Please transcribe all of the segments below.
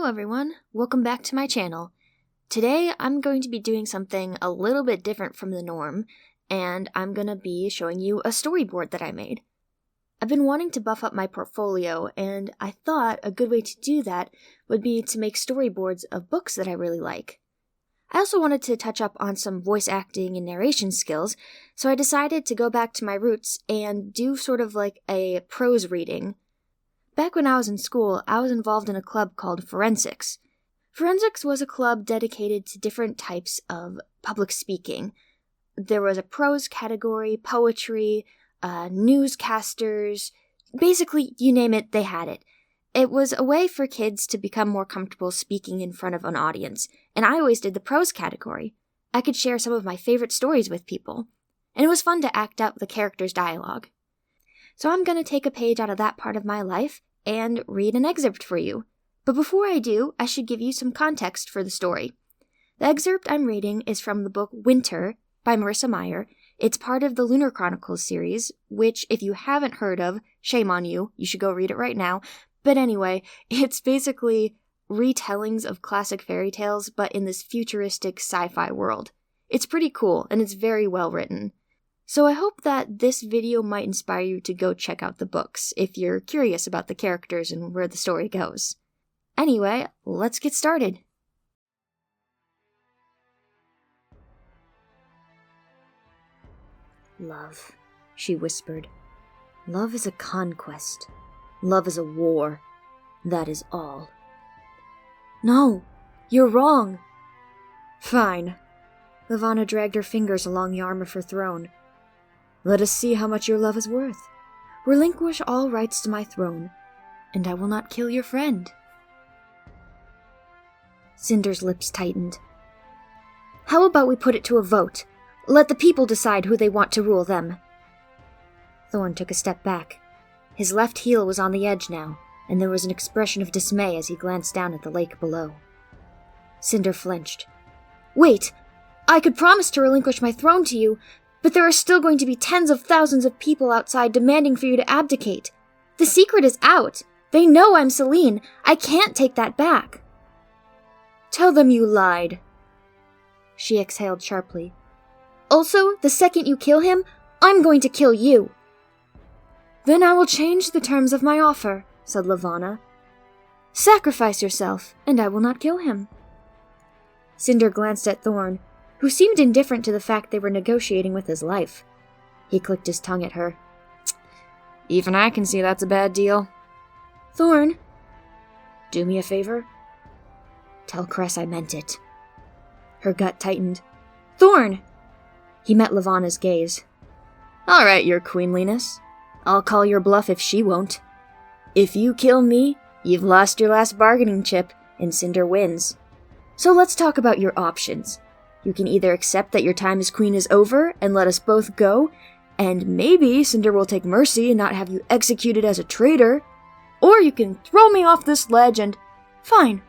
Hello everyone, welcome back to my channel. Today I'm going to be doing something a little bit different from the norm, and I'm going to be showing you a storyboard that I made. I've been wanting to buff up my portfolio, and I thought a good way to do that would be to make storyboards of books that I really like. I also wanted to touch up on some voice acting and narration skills, so I decided to go back to my roots and do sort of like a prose reading. Back when I was in school, I was involved in a club called Forensics. Forensics was a club dedicated to different types of public speaking. There was a prose category, poetry, newscasters, basically, you name it, they had it. It was a way for kids to become more comfortable speaking in front of an audience, and I always did the prose category. I could share some of my favorite stories with people, and it was fun to act out the characters' dialogue. So I'm going to take a page out of that part of my life and read an excerpt for you. But before I do, I should give you some context for the story. The excerpt I'm reading is from the book Winter by Marissa Meyer. It's part of the Lunar Chronicles series, which if you haven't heard of, shame on you, you should go read it right now. But anyway, it's basically retellings of classic fairy tales, but in this futuristic sci-fi world. It's pretty cool, and it's very well written. So I hope that this video might inspire you to go check out the books, if you're curious about the characters and where the story goes. Anyway, let's get started. Love, she whispered. Love is a conquest. Love is a war. That is all. No, you're wrong. Fine. Lavana dragged her fingers along the arm of her throne. Let us see how much your love is worth. Relinquish all rights to my throne, and I will not kill your friend. Cinder's lips tightened. How about we put it to a vote? Let the people decide who they want to rule them. Thorn took a step back. His left heel was on the edge now, and there was an expression of dismay as he glanced down at the lake below. Cinder flinched. Wait! I could promise to relinquish my throne to you, but there are still going to be tens of thousands of people outside demanding for you to abdicate. The secret is out. They know I'm Celine. I can't take that back. Tell them you lied. She exhaled sharply. Also, the second you kill him, I'm going to kill you. Then I will change the terms of my offer, said Lavana. Sacrifice yourself, and I will not kill him. Cinder glanced at Thorn, who seemed indifferent to the fact they were negotiating with his life. He clicked his tongue at her. Even I can see that's a bad deal. Thorn. Do me a favor? Tell Cress I meant it. Her gut tightened. Thorn! He met Lavana's gaze. All right, your queenliness. I'll call your bluff if she won't. If you kill me, you've lost your last bargaining chip, and Cinder wins. So let's talk about your options. You can either accept that your time as queen is over and let us both go, and maybe Cinder will take mercy and not have you executed as a traitor, or you can throw me off this ledge and... Fine.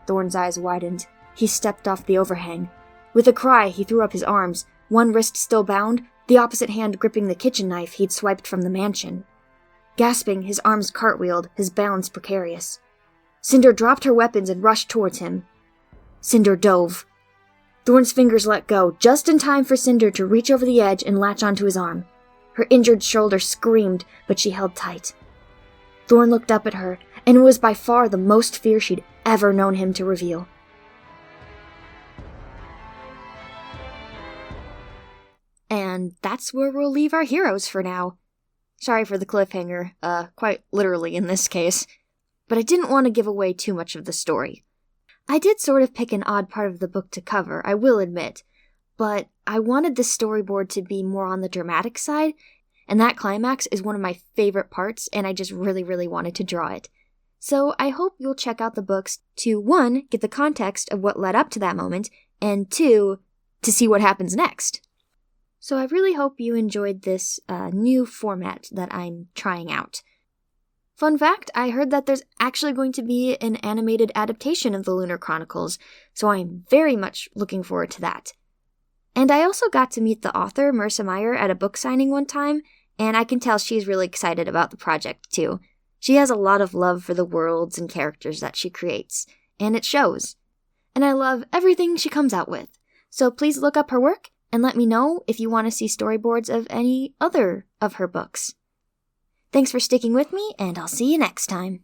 Thorn's eyes widened. He stepped off the overhang. With a cry, he threw up his arms, one wrist still bound, the opposite hand gripping the kitchen knife he'd swiped from the mansion. Gasping, his arms cartwheeled, his balance precarious. Cinder dropped her weapons and rushed towards him. Cinder dove. Thorn's fingers let go, just in time for Cinder to reach over the edge and latch onto his arm. Her injured shoulder screamed, but she held tight. Thorn looked up at her, and it was by far the most fear she'd ever known him to reveal. And that's where we'll leave our heroes for now. Sorry for the cliffhanger, quite literally in this case, but I didn't want to give away too much of the story. I did sort of pick an odd part of the book to cover, I will admit, but I wanted the storyboard to be more on the dramatic side, and that climax is one of my favorite parts, and I just really, really wanted to draw it. So I hope you'll check out the books to, 1, get the context of what led up to that moment, and 2, to see what happens next. So I really hope you enjoyed this new format that I'm trying out. Fun fact, I heard that there's actually going to be an animated adaptation of the Lunar Chronicles, so I'm very much looking forward to that. And I also got to meet the author, Marissa Meyer, at a book signing one time, and I can tell she's really excited about the project too. She has a lot of love for the worlds and characters that she creates, and it shows. And I love everything she comes out with. So please look up her work and let me know if you want to see storyboards of any other of her books. Thanks for sticking with me, and I'll see you next time.